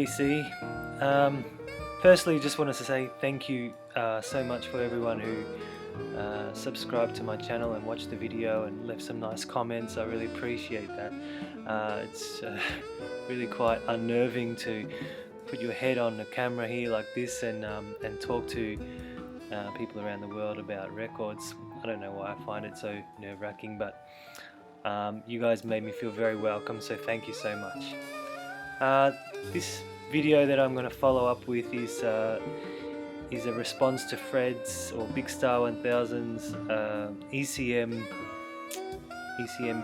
BC. Firstly, just wanted to say thank you so much for everyone who subscribed to my channel and watched the video and left some nice comments. I really appreciate that. It's really quite unnerving to put your head on the camera here like this and talk to people around the world about records. I don't know why I find it so nerve-wracking, but you guys made me feel very welcome, so thank you so much. This video that I'm going to follow up with is a response to Fred's or Bigstar1000's ECM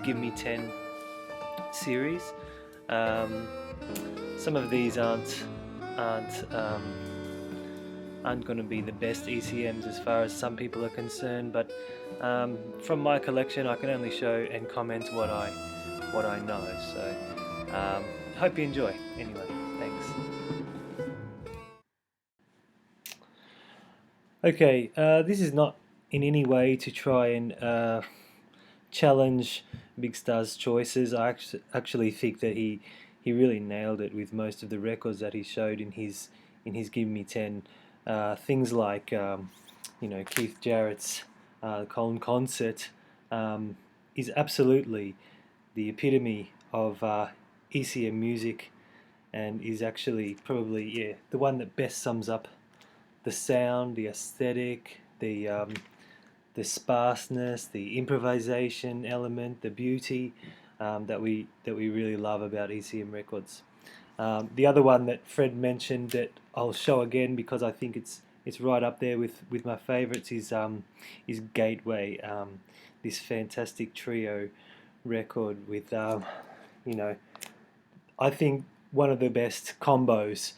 Gimmie 10 series. Some of these aren't going to be the best ECMs as far as some people are concerned, but from my collection I can only show and comment what I know. So hope you enjoy. Anyway, thanks. Okay, this is not in any way to try and challenge Big Star's choices. I actually think that he really nailed it with most of the records that he showed in his Gimmie 10. Things like Keith Jarrett's Colin concert is absolutely the epitome of ECM music, and is actually probably the one that best sums up the sound, the aesthetic, the sparseness, the improvisation element, the beauty that we really love about ECM records. The other one that Fred mentioned that I'll show again because I think it's right up there with my favourites is Gateway, this fantastic trio record with I think one of the best combos.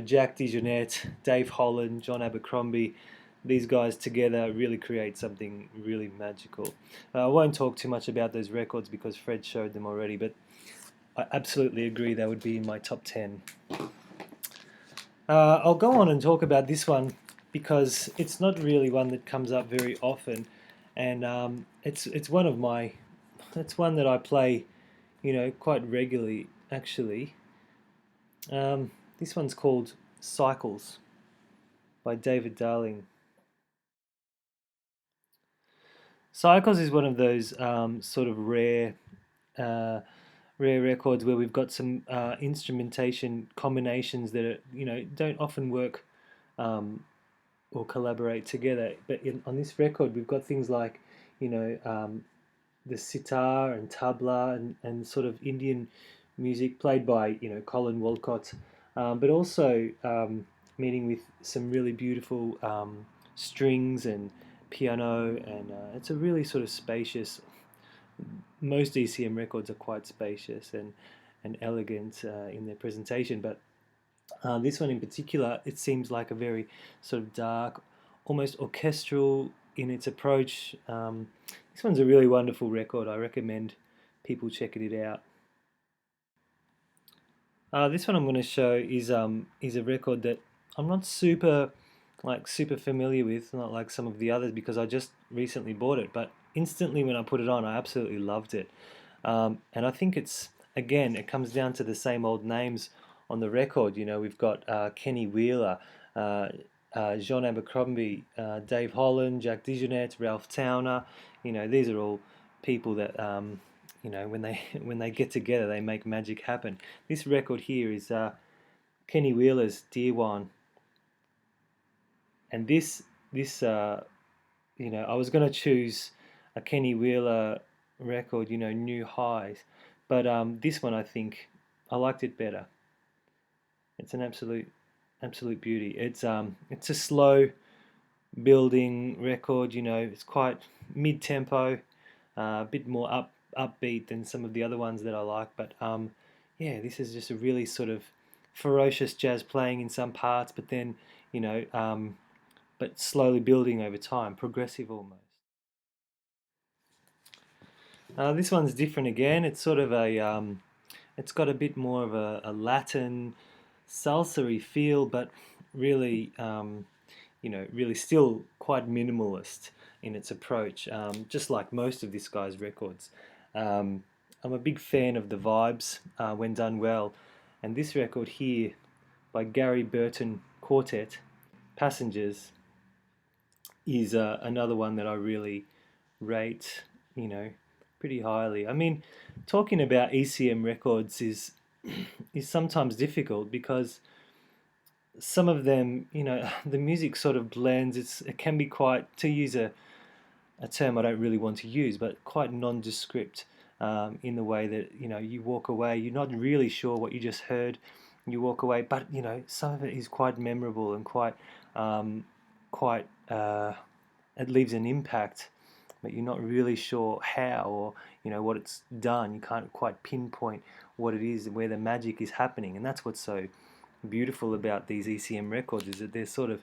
Jack DeJohnette, Dave Holland, John Abercrombie, these guys together really create something really magical. I won't talk too much about those records because Fred showed them already, but I absolutely agree they would be in my top 10. I'll go on and talk about this one because it's not really one that comes up very often, and it's one that I play quite regularly actually. This one's called Cycles by David Darling. Cycles is one of those sort of rare records where we've got some instrumentation combinations that are, don't often work or collaborate together. But on this record, we've got things like the sitar and tabla and sort of Indian music played by Colin Walcott, but also meeting with some really beautiful strings and piano, and it's a really sort of spacious. Most ECM records are quite spacious and elegant in their presentation, but this one in particular, it seems like a very sort of dark, almost orchestral in its approach. This one's a really wonderful record. I recommend people checking it out. This one I'm going to show is a record that I'm not super familiar with, not like some of the others because I just recently bought it, but instantly when I put it on I absolutely loved it. And I think it comes down to the same old names on the record. We've got Kenny Wheeler, John Abercrombie, Dave Holland, Jack DeJohnette, Ralph Towner. These are all people that when they get together they make magic happen. This record here is Kenny Wheeler's Dear One, and this I was going to choose a Kenny Wheeler record, New Highs, but this one I think I liked it better. It's an absolute beauty. It's a slow building record. It's quite mid-tempo, a bit more upbeat than some of the other ones that I like, but this is just a really sort of ferocious jazz playing in some parts, but then but slowly building over time, progressive almost. This one's different again. It's sort of it's got a bit more of a Latin salsa-y feel, but really really still quite minimalist in its approach, just like most of this guy's records. I'm a big fan of the vibes when done well, and this record here by Gary Burton Quartet, Passengers, is another one that I really rate, pretty highly. I mean, talking about ECM records is sometimes difficult because some of them, the music sort of blends. It can be quite, to use a term I don't really want to use, but quite nondescript, in the way that you walk away, you're not really sure what you just heard. You walk away, but some of it is quite memorable and quite it leaves an impact, but you're not really sure how, or what it's done. You can't quite pinpoint what it is, where the magic is happening, and that's what's so beautiful about these ECM records, is that they're sort of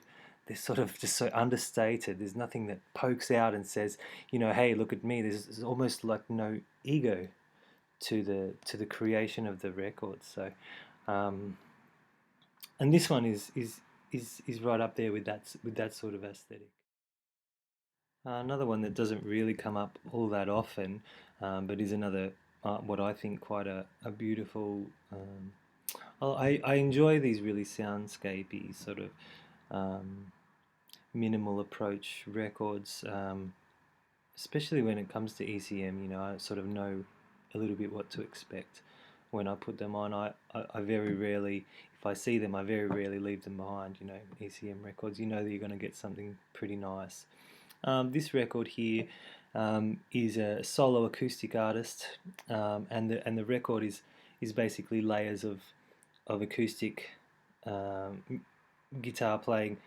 just so understated. There's nothing that pokes out and says, hey, look at me. There's almost like no ego to the creation of the record. So, and this one is right up there with that sort of aesthetic. Another one that doesn't really come up all that often, but is another, what I think, quite a beautiful. I enjoy these really soundscapey sort of minimal approach records, especially when it comes to ECM. I sort of know a little bit what to expect when I put them on. I very rarely, if I see them, I very rarely leave them behind. ECM records, that you're going to get something pretty nice. This record here is a solo acoustic artist, and the record is basically layers of acoustic guitar playing,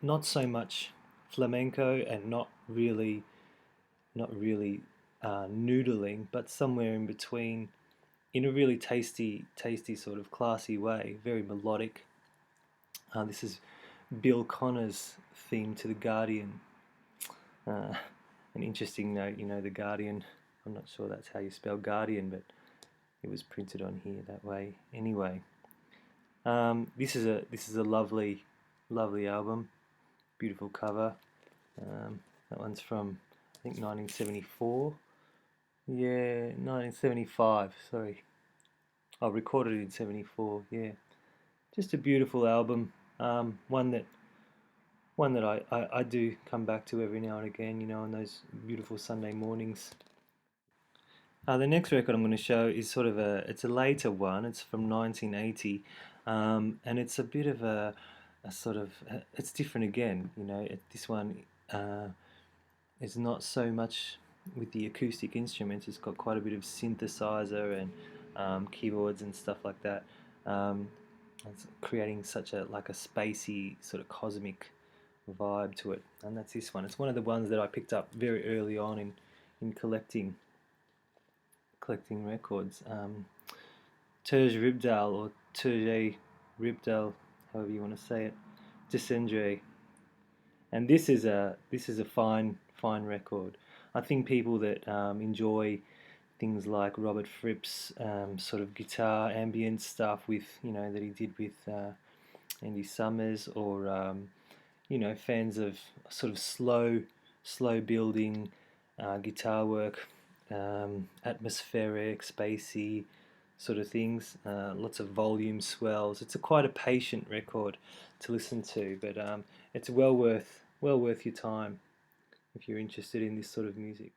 not so much flamenco and not really noodling, but somewhere in between, in a really tasty sort of classy way, very melodic. This is Bill Connor's theme to The Guardian. An interesting note, The Guardian, I'm not sure that's how you spell Guardian, but it was printed on here that way anyway. This is a lovely album, beautiful cover. That one's from, I think, 1974. Yeah, 1975. Sorry, I recorded it in '74. Yeah, just a beautiful album. One that I do come back to every now and again. On those beautiful Sunday mornings. The next record I'm going to show is it's a later one. It's from 1980, and it's a bit of a sort of, it's different again. This one is not so much with the acoustic instruments. It's got quite a bit of synthesizer and keyboards and stuff like that. It's creating such a spacey sort of cosmic vibe to it, and that's this one. It's one of the ones that I picked up very early on in collecting records. Terje Ribdal, or Terje Ribdal, however you want to say it, Descendre. And this is a fine record. I think people that enjoy things like Robert Fripp's sort of guitar ambient stuff with that he did with Andy Summers, or fans of sort of slow building guitar work, atmospheric, spacey sort of things, lots of volume swells. It's quite a patient record to listen to, but it's well worth your time if you're interested in this sort of music.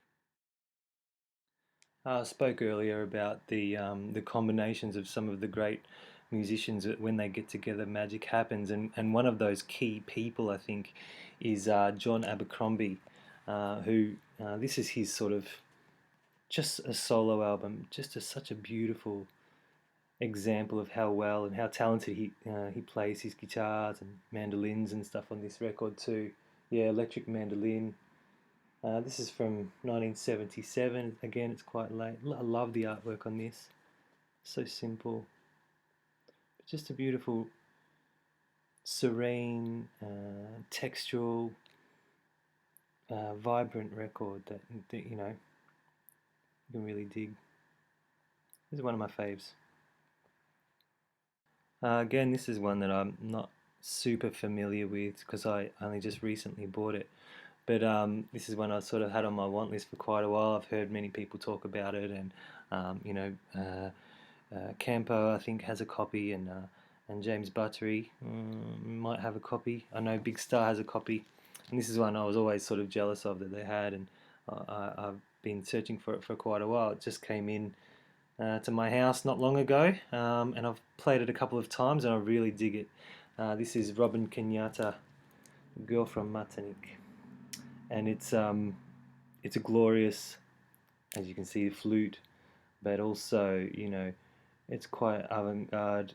I spoke earlier about the combinations of some of the great musicians. That when they get together, magic happens, and one of those key people, I think, is John Abercrombie, who this is his sort of just a solo album, just such a beautiful example of how well and how talented he plays his guitars and mandolins and stuff on this record too. Yeah, electric mandolin. This is from 1977. Again, it's quite late. I love the artwork on this. So simple, but just a beautiful, serene, textural, vibrant record that you can really dig. This is one of my faves. Again, this is one that I'm not super familiar with because I only just recently bought it. But this is one I sort of had on my want list for quite a while. I've heard many people talk about it, and Campo, I think, has a copy, and James Buttery might have a copy. I know Big Star has a copy, and this is one I was always sort of jealous of that they had, and I've been searching for it for quite a while. It just came in to my house not long ago, and I've played it a couple of times, and I really dig it. This is Robin Kenyatta, Girl from Martinique, and it's a glorious, as you can see, flute, but also, you know, it's quite avant-garde.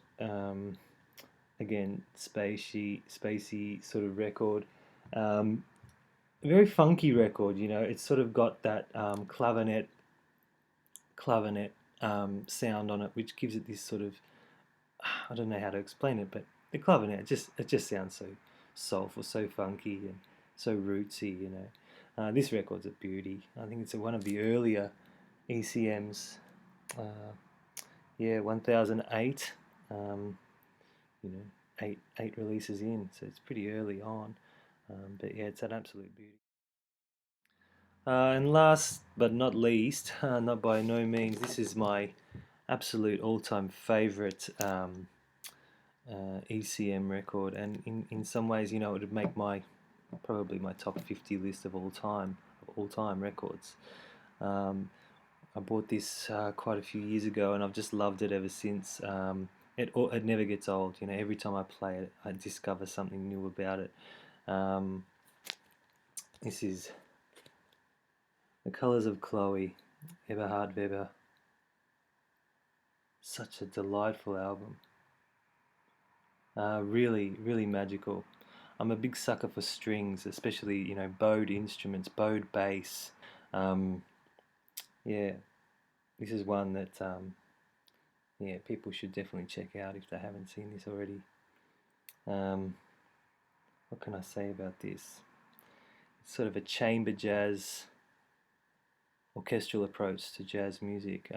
Again, spacey sort of record. Very funky record. You know, it's sort of got that clavinet sound on it, which gives it this sort of, I don't know how to explain it, but the clavinet it just sounds so soulful, so funky, and so rootsy. You know, this record's a beauty. I think it's one of the earlier ECMs. Yeah, 1008. You know, eight releases in, so it's pretty early on. But yeah, it's an absolute beauty. And last but not least, not by no means, this is my absolute all-time favorite ECM record, and in some ways, you know, it would make my probably my top 50 list of all time records. I bought this quite a few years ago, and I've just loved it ever since. It never gets old. You know, every time I play it, I discover something new about it. Um, this is The Colors of Chloe, Everhard Weber. Such a delightful album. Really magical. I'm a big sucker for strings, especially, you know, bowed instruments, bowed bass. Um, yeah, this is one that yeah, people should definitely check out if they haven't seen this already. Um, what can I say about this? It's sort of a chamber jazz orchestral approach to jazz music.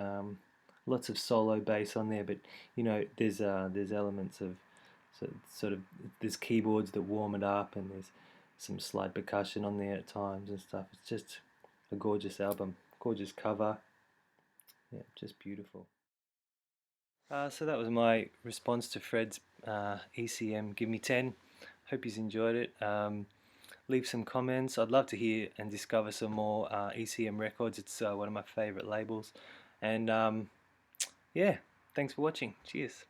Lots of solo bass on there, but you know, there's elements of sort of there's keyboards that warm it up, and there's some slight percussion on there at times and stuff. It's just a gorgeous album, gorgeous cover. Yeah, just beautiful. So that was my response to Fred's ECM Give Me 10. Hope you've enjoyed it. Leave some comments. I'd love to hear and discover some more ECM records. It's one of my favorite labels. And yeah, thanks for watching. Cheers.